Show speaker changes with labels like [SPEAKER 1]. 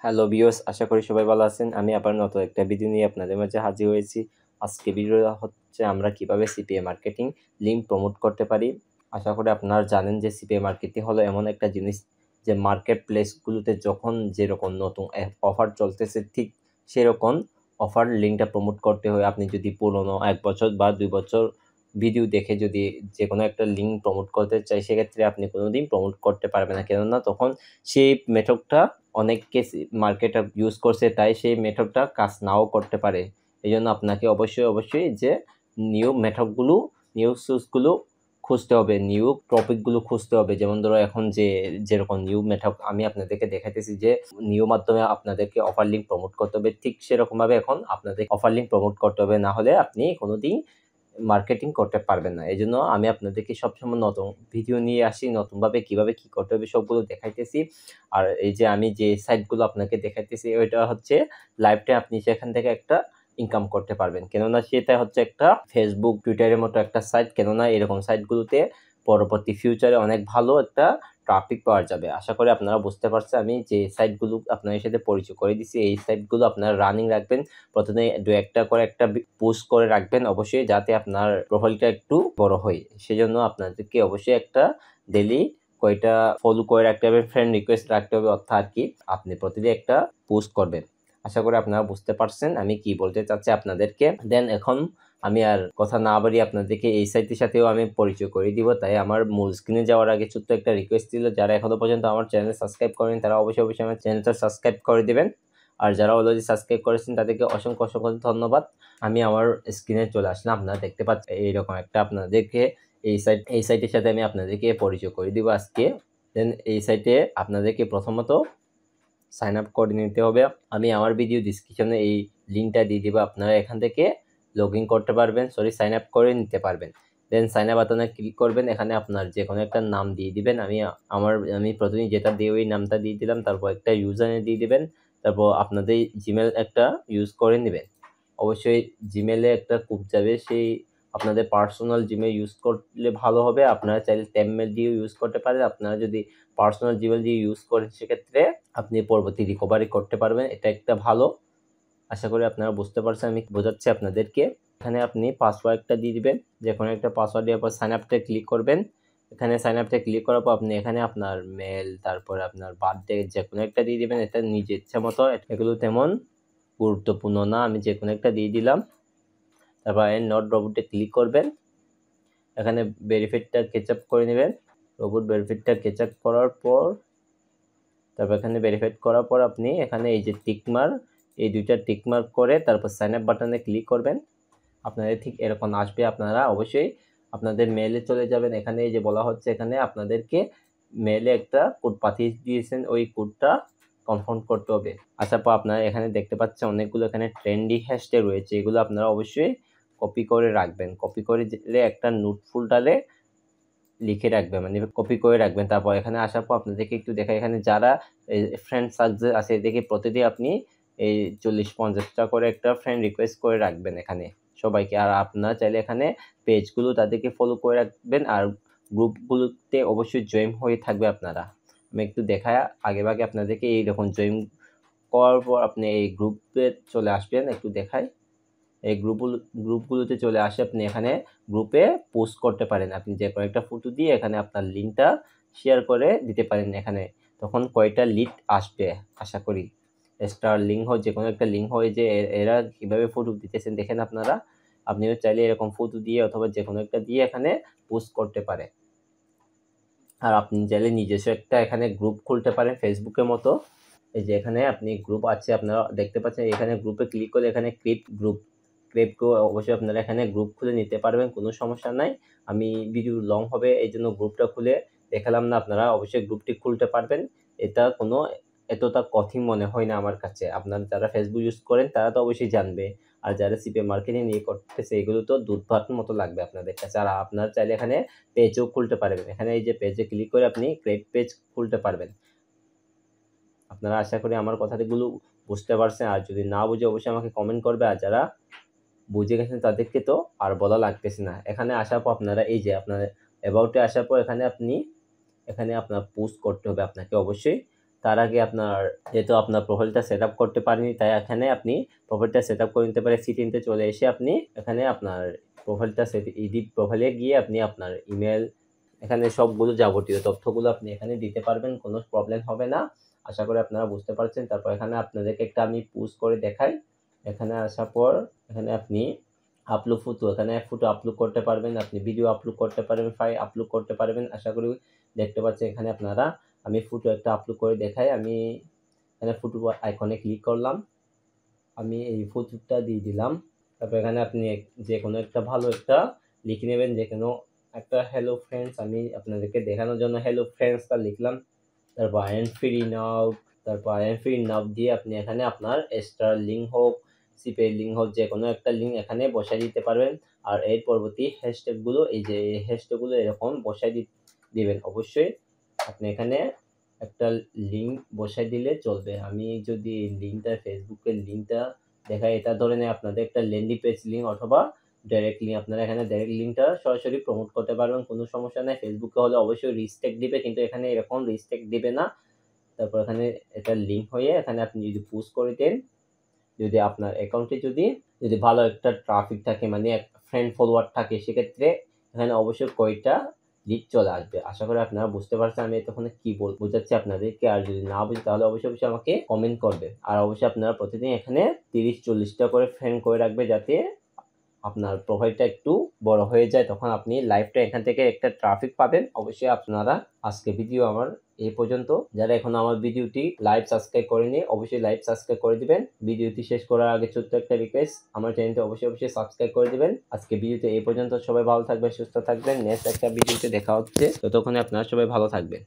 [SPEAKER 1] Hello viewers, আশা করি সবাই ভালো আছেন। আমি আবার নতুন একটা ভিডিও নিয়ে আপনাদের মাঝে হাজির হয়েছি। আজকে ভিডিওটা হচ্ছে আমরা কিভাবে সিপিএ মার্কেটিং লিঙ্ক প্রমোট করতে পারি। আশা করি আপনারা জানেন যে সিপিএ মার্কেটিং হলো এমন একটা জিনিস যে মার্কেট প্লেসগুলোতে যখন যেরকম নতুন অফার চলতেছে ঠিক সেরকম অফার লিঙ্কটা প্রমোট করতে হয়। আপনি যদি পুরনো 1 বছর বা 2 বছর ভিডিও দেখে যদি যেকোনো একটা লিঙ্ক প্রমোট করতে চাই, সেক্ষেত্রে আপনি কোনোদিন প্রমোট করতে পারবেন না। কেননা তখন সেই মেথডটা অনেকে মার্কেটার ইউজ করছে, তাই সেই মেথডটা কাজ নাও করতে পারে। এজন্য আপনাকে অবশ্যই যে নিউ মেথডগুলো, নিউ সোর্সগুলো খুঁজতে হবে, নিউ টপিকগুলো খুঁজতে হবে। যেমন ধরো এখন যেরকম নিউ মেথড আমি আপনাদেরকে দেখাইতেছি যে নিউ মাধ্যমে আপনাদেরকে অফার লিঙ্ক প্রমোট করতে হবে, ঠিক সেরকমভাবে এখন আপনাদের অফার লিঙ্ক প্রমোট করতে হবে, না হলে আপনি কোনোদিন মার্কেটিং করতে পারবেন না। এজন্য আমি আপনাদেরকে সবসময় নতুন ভিডিও নিয়ে আসি, নতুনভাবে কিভাবে কি করতে হবে সবগুলো দেখাইতেছি। আর এই যে আমি যে সাইটগুলো আপনাকে দেখাইতেছি ওইটা হচ্ছে লাইভটা, আপনি সেখান থেকে একটা ইনকাম করতে পারবেন। কেননা সেটা হচ্ছে একটা ফেসবুক টুইটারের মতো একটা সাইট। কেননা এরকম সাইটগুলোতে পরবর্তী ফিউচারে অনেক ভালো একটা ট্রাফিক পাওয়া যাবে। আশা করি আপনারা বুঝতে পারছেন। আমি যে সাইটগুলো আপনাদের সাথে পরিচয় করে দিচ্ছি, এই সাইটগুলো আপনারা রানিং রাখবেন। প্রথমে 2-1টা করে একটা পোস্ট করে রাখবেন অবশ্যই, যাতে আপনার প্রোফাইলটা একটু বড় হয়। সেজন্য আপনাদেরকে অবশ্যই একটা ডেইলি কয়টা ফলো করে রাখতে হবে, ফ্রেন্ড রিকোয়েস্ট রাখতে হবে, অর্থাৎ কি আপনি প্রতিদিন একটা পোস্ট করবেন। আশা করি আপনারা বুঝতে পারছেন আমি কি বলতে চাচ্ছি আপনাদেরকে। দেন এখন আমি আর কথা না বাড়িয়ে আপনাদেরকে এই সাইটের সাথেও আমি পরিচয় করে দিব। তাই আমার মূল স্ক্রিনে যাওয়ার আগে ছোট্ট একটা রিকোয়েস্ট ছিল, যারা এখনো পর্যন্ত আমার চ্যানেল সাবস্ক্রাইব করেন তারা অবশ্যই আমার চ্যানেলটা সাবস্ক্রাইব করে দিবেন। আর যারা অলরেডি সাবস্ক্রাইব করেছেন তাদেরকে অসংখ্য ধন্যবাদ। আমি আমার স্ক্রিনে চলে আসলাম, আপনারা দেখতে পাচ্ছেন এইরকম একটা আপনাদেরকে এই সাইটের সাথে আমি আপনাদেরকে পরিচয় করে দিব আজকে। দেন এই সাইটে আপনাদেরকে প্রথমত সাইন আপ করে নিতে হবে। আমি আমার ভিডিও ডিসক্রিপশনে এই লিঙ্কটা দিয়ে দিব, আপনারা এখান থেকে লগ ইন করতে পারবেন, সাইন আপ করে নিতে পারবেন। দেন সাইন আপ বাটনে ক্লিক করবেন, এখানে আপনার যে কোনো একটা নাম দিয়ে দিবেন। আমি প্রথমেই যেটা দিয়ে ওই নামটা দিয়ে দিলাম, তারপর একটা ইউজার নেম দিয়ে দিবেন, তারপর আপনাদের জিমেল একটা ইউজ করে নেবেন। অবশ্যই জিমেলে একটা কোড যাবে, সেই আপনাদের পার্সোনাল জিমেল ইউজ করলে ভালো হবে। আপনারা চাইলে টেমমেল দিয়েও ইউজ করতে পারেন। আপনারা যদি পার্সোনাল জিমেল দিয়ে ইউজ করেন সেক্ষেত্রে আপনি পরবর্তী রিকভারি করতে পারবেন, এটা একটা ভালো। আশা করি আপনারা বুঝতে পারছেন আমি বোঝাচ্ছি আপনাদেরকে। এখানে আপনি পাসওয়ার্ডটা দিয়ে দিবেন, যে কোনো একটা পাসওয়ার্ড দেওয়ার পর সাইন আপটা ক্লিক করবেন। এখানে সাইন আপটা ক্লিক করার পর আপনি এখানে আপনার মেল, তারপরে আপনার বার্থডে যে কোনো একটা দিয়ে দিবেন। এটা নিজের ইচ্ছা মতো, এগুলো তেমন গুরুত্বপূর্ণ না, আমি যে কোনো একটা দিয়ে দিলাম। তারপর নট রোবটে ক্লিক করবেন, এখানে ভেরিফাইডটা কেচআপ করে নেবেন। রোবট ভেরিফাইডটা কেচআপ করার পর তারপর এখানে ভেরিফাইড করার পর আপনি এখানে এই যে টিকমার্ক, এই দুইটা টিকমার্ক করে তারপর সাইন আপ বাটনে ক্লিক করবেন। আপনাদের ঠিক এরকম আসবে। আপনারা অবশ্যই আপনাদের মেইলে চলে যাবেন। এখানে এই যে বলা হচ্ছে এখানে আপনাদেরকে মেইলে একটা কোড পাঠিয়ে দিয়েছেন, ওই কোডটা কনফার্ম করতে হবে। আসার পর আপনারা এখানে দেখতে পাচ্ছেন অনেকগুলো এখানে ট্রেন্ডি হ্যাশট্যাগ রয়েছে, এগুলো আপনারা অবশ্যই কপি করে রাখবেন। কপি করে একটা নোট ফোল্ডারে লিখে রাখবেন, মানে কপি করে রাখবেন। তারপর এখানে আসার পর আপনাদেরকে একটু দেখাই, এখানে যারা ফ্রেন্ড সার্কেল আছে এদেরকে প্রতিদিন আপনি এই 40-50টা করে একটা ফ্রেন্ড রিকোয়েস্ট করে রাখবেন এখানে সবাইকে। আর আপনারা চাইলে এখানে পেজগুলো তাদেরকে ফলো করে রাখবেন, আর গ্রুপগুলোতে অবশ্যই জয়েন হয়ে থাকবে আপনারা। আমি একটু দেখায় আগেভাগে আপনাদেরকে এইরকম জয়েন করার পর আপনি এই গ্রুপে চলে আসবেন। একটু দেখায়, এই গ্রুপগুলোতে চলে আসে আপনি এখানে গ্রুপে পোস্ট করতে পারেন। আপনি যে কোনো একটা ফটো দিয়ে এখানে আপনার লিঙ্কটা শেয়ার করে দিতে পারেন এখানে, তখন কয়টা লিড আসবে আশা করি। স্টার লিঙ্ক হয়, যে কোনো একটা লিঙ্ক হয়, যে এরা কীভাবে ফটো দিতেছেন দেখেন আপনারা। আপনিও চাইলে এরকম ফটো দিয়ে অথবা যে কোনো একটা দিয়ে এখানে পোস্ট করতে পারে। আর আপনি চাইলে নিজস্ব একটা এখানে গ্রুপ খুলতে পারেন ফেসবুকের মতো। এই যে এখানে আপনি গ্রুপ আছে, আপনারা দেখতে পাচ্ছেন এখানে গ্রুপে ক্লিক করে এখানে ক্রিয়েট অবশ্যই আপনারা এখানে গ্রুপ খুলে নিতে পারবেন, কোনো সমস্যা নাই। আমি ভিডিও লং হবে এই জন্য গ্রুপটা খুলে দেখালাম না, আপনারা অবশ্যই গ্রুপটি খুলতে পারবেন। এটা কোনো এতটা কঠিন মনে হয় না আমার কাছে। আপনারা যারা ফেসবুক ইউজ করেন তারা তো অবশ্যই জানবে, আর যারা সিপিএ মার্কেটিং নিয়ে করতেছে এগুলো তো দুধভাতের মতো লাগবে আপনাদের কাছে। আর আপনারা চাইলে এখানে পেজও খুলতে পারবেন, এখানে এই যে পেজে ক্লিক করে আপনি ক্রিয়েট পেজ খুলতে পারবেন। আপনারা আশা করি আমার কথাগুলো বুঝতে পারছেন, আর যদি না বুঝে অবশ্যই আমাকে কমেন্ট করবে। আর যারা বুঝে গেছেন তাদেরকে তো আর বলা লাগতেছে না। এখানে আসার পর আপনারা এই যে আপনার অ্যাবাউটে আসার পর এখানে আপনার পোস্ট করতে হবে আপনাকে অবশ্যই। তার আগে আপনার যেহেতু আপনার প্রোফাইলটা সেট আপ করতে পারেনি, তাই এখানে আপনি প্রোফাইলটা সেট আপ করে নিতে পারেন। সিটিংতে চলে এসে আপনি এখানে আপনার প্রোফাইলটা এডিট প্রোফাইলে গিয়ে আপনি আপনার ইমেল, এখানে সবগুলো যাবতীয় তথ্যগুলো আপনি এখানে দিতে পারবেন, কোনো প্রবলেম হবে না। আশা করি আপনারা বুঝতে পারছেন। তারপর এখানে আপনাদেরকে একটা আমি পুশ করে দেখাই। এখানে আসার পর এখানে আপনি আপলোড ফটো, এখানে ফটো আপলোড করতে পারবেন, আপনি ভিডিও আপলোড করতে পারবেন, ফাইল আপলোড করতে পারবেন। আশা করি দেখতে পাচ্ছেন এখানে আপনারা। আমি ফটো একটা আপলোড করে দেখাই। আমি এখানে ফটো আইকনে ক্লিক করলাম, আমি এই ফটোটা দিয়ে দিলাম। তারপর এখানে আপনি যে কোনো একটা ভালো একটা লিখে নেবেন, যে কোনো একটা হ্যালো ফ্রেন্ডস, আমি আপনাদেরকে দেখানোর জন্য হ্যালো ফ্রেন্ডসটা লিখলাম। তারপর আই এম ফ্রি নাও, তারপর আই এম ফ্রি নাও দিয়ে আপনি এখানে আপনার স্টার লিঙ্ক হোক, সিপের লিঙ্ক হোক, যে কোনো একটা লিঙ্ক এখানে বসাই দিতে পারবেন। আর এর পরবর্তী হ্যাশট্যাগুলো, এই যে হ্যাশট্যাগুলো এরকম বসাই দিবেন। অবশ্যই আপনি এখানে একটা লিঙ্ক বসাই দিলে চলবে। আমি যদি লিঙ্কটা, ফেসবুকের লিঙ্কটা দেখাই, এটা ধরে নেই আপনাদের একটা ল্যান্ডিং পেজ লিঙ্ক অথবা ডাইরেক্ট লিঙ্ক, আপনারা এখানে ডাইরেক্ট লিঙ্কটা সরাসরি প্রমোট করতে পারবেন, কোনো সমস্যা নেই। ফেসবুকে হলে অবশ্যই রিস্ট্রিক্ট দিবে, কিন্তু এখানে এরকম রিস্ট্রিক্ট দিবে না। তারপর এখানে এটা লিঙ্ক হয়ে এখানে আপনি যদি পোস্ট করে দেন, যদি আপনার অ্যাকাউন্টে যদি ভালো একটা ট্রাফিক থাকে, মানে ফ্রেন্ড ফলোয়ার থাকে, সেক্ষেত্রে এখানে অবশ্যই কয়টা লিড চলে আসবে। আশা করি আপনারা বুঝতে পারছেন আমি এতক্ষণে কি বোঝাচ্ছি আপনাদেরকে। আর যদি না বুঝি তাহলে অবশ্যই আমাকে কমেন্ট করবে। আর অবশ্যই আপনারা প্রতিদিন এখানে 30-40টা করে ফ্রেন্ড করে রাখবে, যাতে আপনার প্রোফাইলটা একটু বড় হয়ে যায়, তখন আপনি লাইভটা এখান থেকে একটা ট্রাফিক পাবেন। অবশ্যই আপনারা আজকে ভিডিও আমার এই পর্যন্ত। যারা এখনো আমার ভিডিওটি লাইভ সাবস্ক্রাইব করেনি, অবশ্যই লাইভ সাবস্ক্রাইব করে দিবেন। ভিডিওটি শেষ করার আগে ছোট্ট একটা রিকোয়েস্ট, আমার চ্যানেলটি অবশ্যই সাবস্ক্রাইব করে দিবেন। আজকে ভিডিওতে এই পর্যন্ত। সবাই ভালো থাকবেন, সুস্থ থাকবেন। নেক্সট একটা ভিডিওতে দেখা হচ্ছে, ততক্ষণে আপনারা সবাই ভালো থাকবেন।